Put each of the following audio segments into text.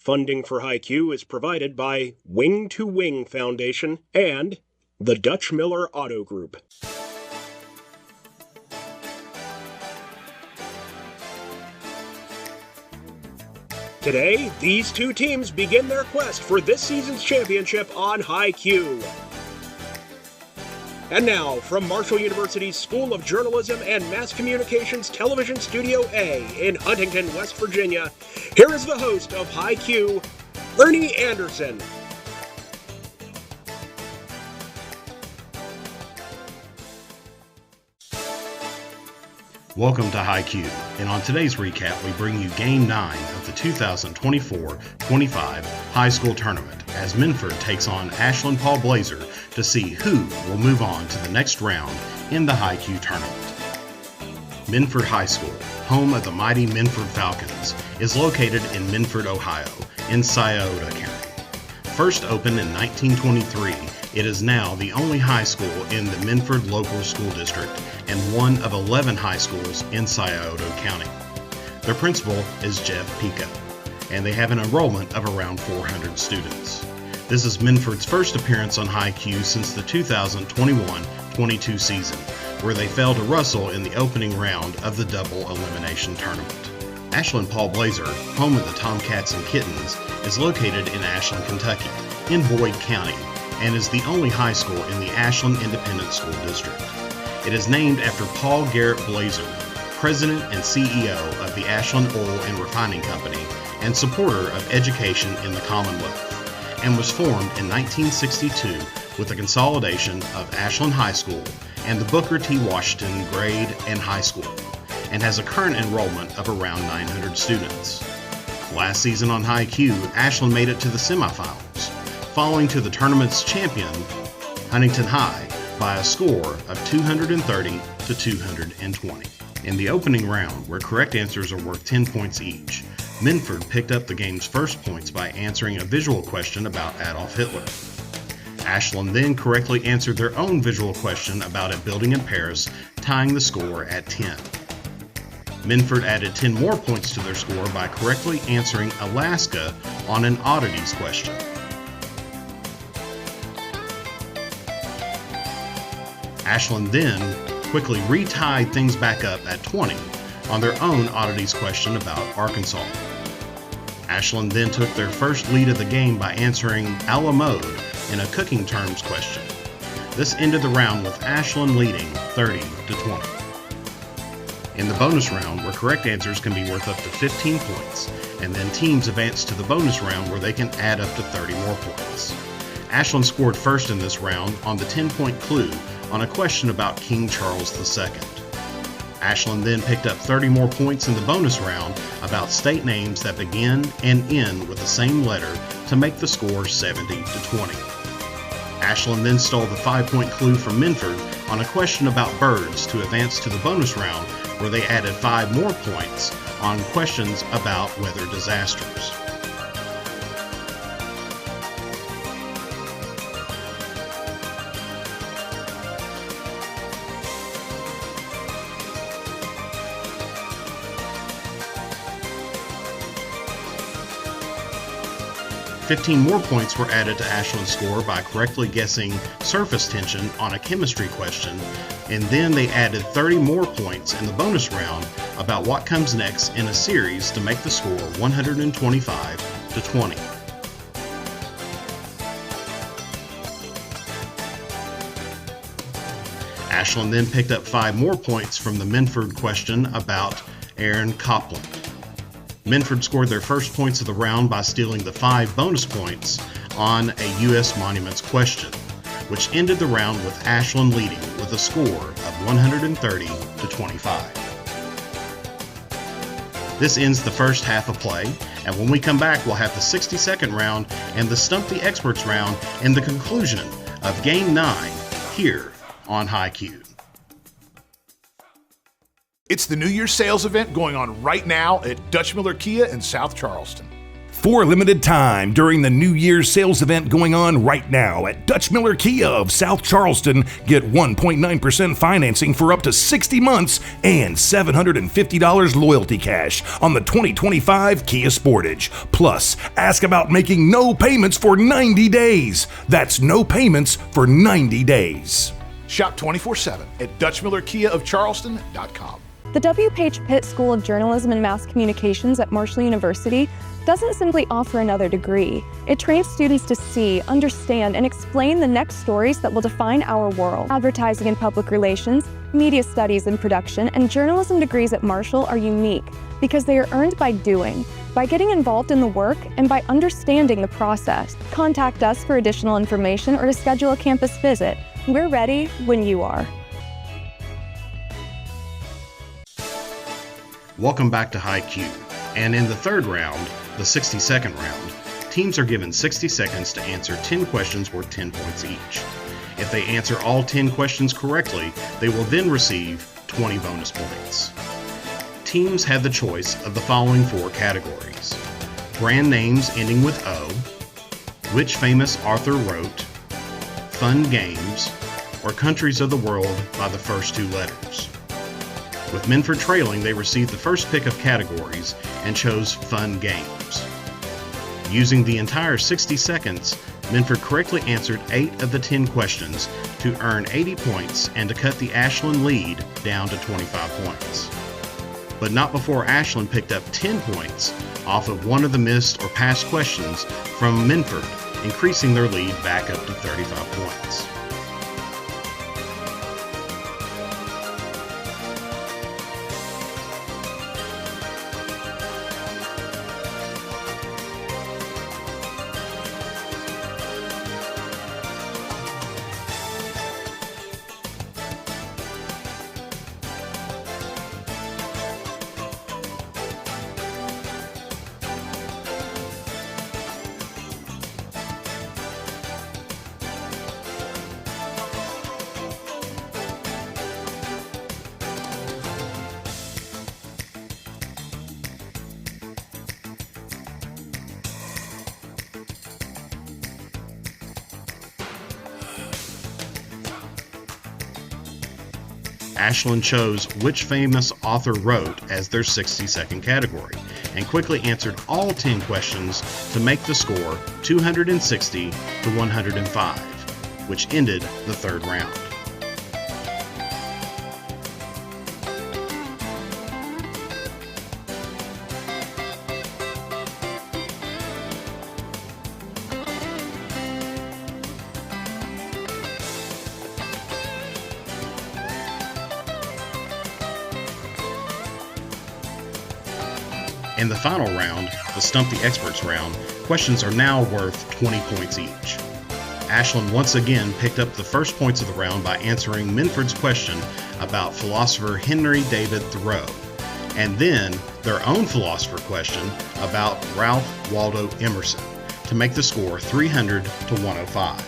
Funding for HiQ is provided by Wing to Wing Foundation and the Dutch Miller Auto Group. Today, these two teams begin their quest for this season's championship on HiQ. And now, from Marshall University's School of Journalism and Mass Communications Television Studio A in Huntington, West Virginia, here is the host of HiQ, Ernie Anderson. Welcome to HiQ, and on today's recap we bring you Game 9 of the 2024-25 high school tournament as Minford takes on Ashland Paul Blazer to see who will move on to the next round in the HiQ tournament. Minford High School, home of the mighty Minford Falcons, is located in Minford, Ohio, in Scioto County. First opened in 1923, it is now the only high school in the Minford Local School District and one of 11 high schools in Scioto County. Their principal is Jeff Pico, and they have an enrollment of around 400 students. This is Minford's first appearance on HiQ since the 2021-22 season, where they fell to Russell in the opening round of the double elimination tournament. Ashland Paul Blazer, home of the Tomcats and Kittens, is located in Ashland, Kentucky, in Boyd County, and is the only high school in the Ashland Independent School District. It is named after Paul Garrett Blazer, President and CEO of the Ashland Oil and Refining Company and supporter of education in the Commonwealth, and was formed in 1962 with the consolidation of Ashland High School and the Booker T. Washington Grade and High School, and has a current enrollment of around 900 students. Last season on HiQ, Ashland made it to the semifinals, falling to the tournament's champion, Huntington High, by a score of 230 to 220. In the opening round, where correct answers are worth 10 points each, Minford picked up the game's first points by answering a visual question about Adolf Hitler. Ashland then correctly answered their own visual question about a building in Paris, tying the score at 10. Minford added 10 more points to their score by correctly answering Alaska on an oddities question. Ashland then quickly retied things back up at 20 on their own oddities question about Arkansas. Ashland then took their first lead of the game by answering a la mode in a cooking terms question. This ended the round with Ashland leading 30 to 20. In the bonus round, where correct answers can be worth up to 15 points, and then teams advance to the bonus round where they can add up to 30 more points. Ashland scored first in this round on the 10-point clue on a question about King Charles II. Ashland then picked up 30 more points in the bonus round about state names that begin and end with the same letter to make the score 70 to 20. Ashland then stole the 5-point clue from Minford on a question about birds to advance to the bonus round where they added 5 more points on questions about weather disasters. $15 more points were added to Ashland's score by correctly guessing surface tension on a chemistry question, and then they added 30 more points in the bonus round about what comes next in a series to make the score 125 to 20. Ashland then picked up 5 more points from the Minford question about Aaron Copland. Minford scored their first points of the round by stealing the 5 bonus points on a U.S. Monuments question, which ended the round with Ashland leading with a score of 130 to 25. This ends the first half of play, and when we come back, we'll have the 60-second round and the Stump the Experts round and the conclusion of Game 9 here on HiQ. It's the New Year's sales event going on right now at Dutch Miller Kia in South Charleston. For a limited time during the New Year's sales event going on right now at Dutch Miller Kia of South Charleston, get 1.9% financing for up to 60 months and $750 loyalty cash on the 2025 Kia Sportage. Plus, ask about making no payments for 90 days. That's no payments for 90 days. Shop 24/7 at DutchMillerKiaofCharleston.com. The W. Page Pitt School of Journalism and Mass Communications at Marshall University doesn't simply offer another degree. It trains students to see, understand, and explain the next stories that will define our world. Advertising and public relations, media studies and production, and journalism degrees at Marshall are unique because they are earned by doing, by getting involved in the work, and by understanding the process. Contact us for additional information or to schedule a campus visit. We're ready when you are. Welcome back to High Q. And in the third round, the 60-second round, teams are given 60 seconds to answer 10 questions worth 10 points each. If they answer all 10 questions correctly, they will then receive 20 bonus points. Teams have the choice of the following 4 categories: brand names ending with O, which famous author wrote, fun games, or countries of the world by the first 2 letters. With Minford trailing, they received the first pick of categories and chose fun games. Using the entire 60 seconds, Minford correctly answered 8 of the 10 questions to earn 80 points and to cut the Ashland lead down to 25 points. But not before Ashland picked up 10 points off of one of the missed or passed questions from Minford, increasing their lead back up to 35 points. Ashland chose which famous author wrote as their 60-second category and quickly answered all 10 questions to make the score 260 to 105, which ended the third round. In the final round, the Stump the Experts round, questions are now worth 20 points each. Ashland once again picked up the first points of the round by answering Minford's question about philosopher Henry David Thoreau, and then their own philosopher question about Ralph Waldo Emerson to make the score 300 to 105.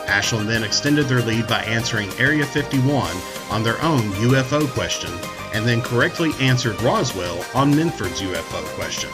Ashland then extended their lead by answering Area 51 on their own UFO question, and then correctly answered Roswell on Minford's UFO question.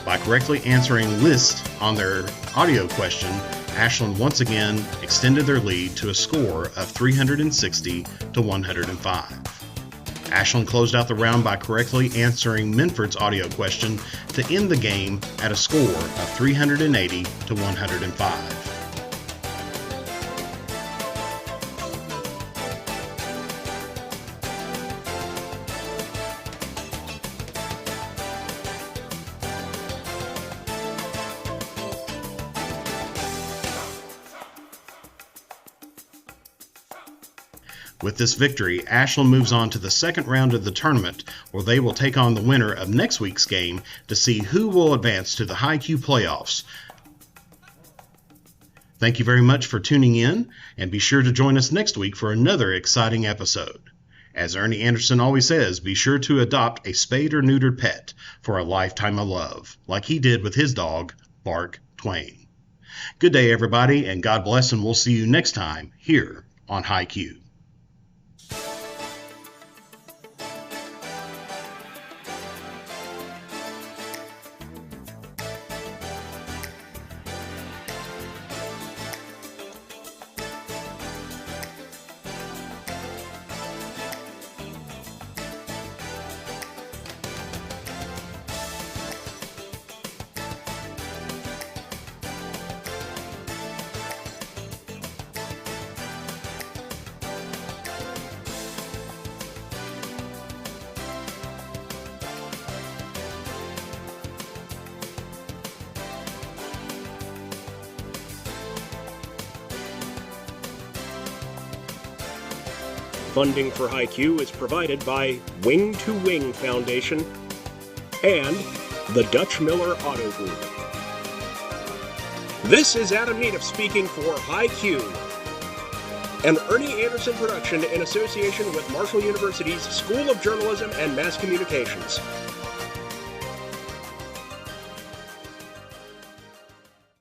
By correctly answering List on their audio question, Ashland once again extended their lead to a score of 360 to 105. Ashland closed out the round by correctly answering Minford's audio question to end the game at a score of 380 to 105. With this victory, Ashland moves on to the second round of the tournament, where they will take on the winner of next week's game to see who will advance to the High Q playoffs. Thank you very much for tuning in, and be sure to join us next week for another exciting episode. As Ernie Anderson always says, be sure to adopt a spayed or neutered pet for a lifetime of love, like he did with his dog, Bark Twain. Good day, everybody, and God bless, and we'll see you next time here on High Q. Funding for High Q is provided by Wing to Wing Foundation and the Dutch Miller Auto Group. This is Adam Needham speaking for High Q, an Ernie Anderson production in association with Marshall University's School of Journalism and Mass Communications.